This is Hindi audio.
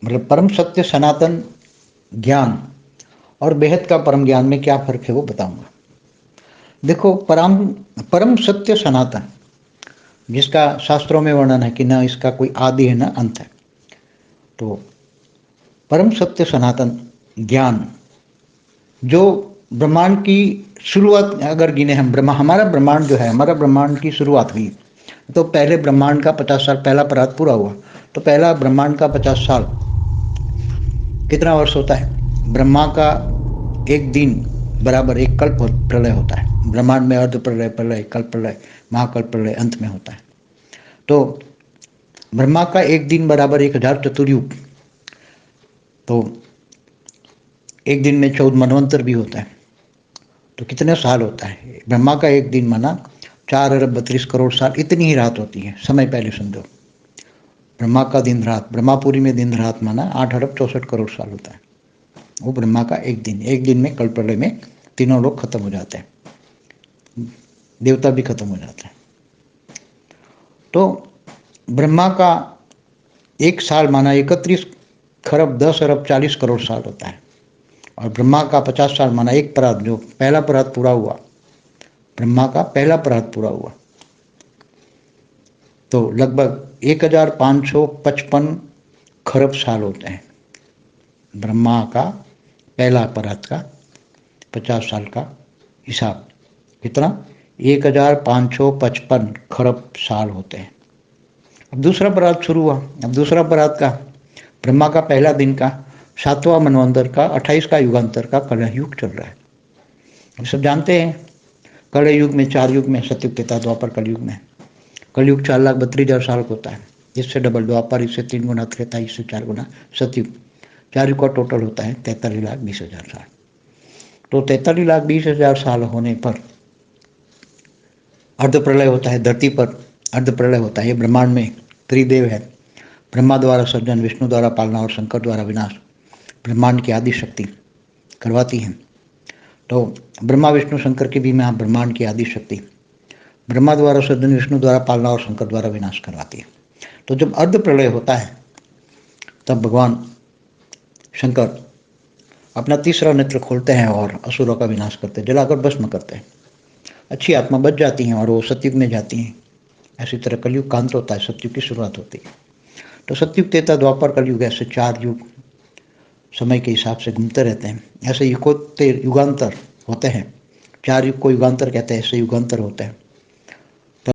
मतलब परम सत्य सनातन ज्ञान और बेहद का परम ज्ञान में क्या फर्क है वो बताऊंगा। देखो, परम परम सत्य सनातन, जिसका शास्त्रों में वर्णन है कि ना इसका कोई आदि है ना अंत है, तो परम सत्य सनातन ज्ञान जो ब्रह्मांड की शुरुआत अगर गिने हम, हमारा ब्रह्मांड जो है, हमारा ब्रह्मांड की शुरुआत हुई तो पहले ब्रह्मांड का 50 साल, पहला परात पूरा हुआ तो पहला ब्रह्मांड का 50 साल कितना वर्ष होता है? ब्रह्मा का एक दिन बराबर एक कल्प प्रलय होता है। ब्रह्मांड में अर्ध प्रलय, प्रलय, कल्प प्रलय, महाकल्प प्रलय अंत में होता है। तो ब्रह्मा का एक दिन बराबर 1000 चतुर्युग, तो एक दिन में 14 मनवंतर भी होता है, तो कितने साल होता है? ब्रह्मा का एक दिन माना 4 अरब 32 करोड़ साल, इतनी ही रात होती है। समय पहले समझो, ब्रह्मा का दिन रात, ब्रह्मापुरी में दिन रात माना 8 अरब 64 करोड़ साल होता है। वो ब्रह्मा का एक दिन में कल्प प्रलय में तीनों लोग खत्म हो जाते हैं, देवता भी खत्म हो जाते हैं। तो ब्रह्मा का एक साल माना 31 खरब 10 अरब 40 करोड़ साल होता है, और ब्रह्मा का 50 साल माना एक परात, जो पहला परात पूरा हुआ, ब्रह्मा का पहला परात पूरा हुआ, तो लगभग 1555 खरब साल होते हैं। ब्रह्मा का पहला परात का 50 साल का हिसाब कितना? 1555 खरब साल होते हैं। अब दूसरा परात शुरू हुआ। अब दूसरा परात का ब्रह्मा का पहला दिन का 7वां मनवंतर का 28 का युगांतर का कलयुग चल रहा है। हम सब जानते हैं कलयुग में 4 युग में, सतयुग, त्रेता, द्वापर, कलयुग में। कलयुग 4,32,000 साल का होता है, इससे डबल द्वापर, इससे 3 गुना त्रेता, इससे 4 गुना सतयुग। 4 युग का टोटल होता है 43,20,000 साल। तो 43,20,000 साल होने पर अर्ध प्रलय होता है धरती पर। अर्ध प्रलय होता है, ये ब्रह्मांड में त्रिदेव है, ब्रह्मा द्वारा सृजन, विष्णु द्वारा पालना और शंकर द्वारा विनाश। ब्रह्मांड की आदि शक्ति करवाती है। तो ब्रह्मा विष्णु शंकर की भी में ब्रह्मांड की आदि शक्ति ब्रह्मा द्वारा सृजन, विष्णु द्वारा पालना और शंकर द्वारा विनाश करवाती है। तो जब अर्ध प्रलय होता है तब भगवान शंकर अपना तीसरा नेत्र खोलते हैं और असुरों का विनाश करते हैं, जलाकर भस्म करते हैं। अच्छी आत्मा बच जाती हैं और वो सतयुग में जाती हैं। ऐसी तरह कलयुग का अंत होता है, सतयुग की शुरुआत होती है। तो सतयुग, त्रेता, द्वापर, कलयुग, ऐसे 4 युग समय के हिसाब से घूमते रहते हैं। ऐसे युगांतर होते हैं। 4 युग को युगांतर कहते हैं, ऐसे युगांतर होते हैं।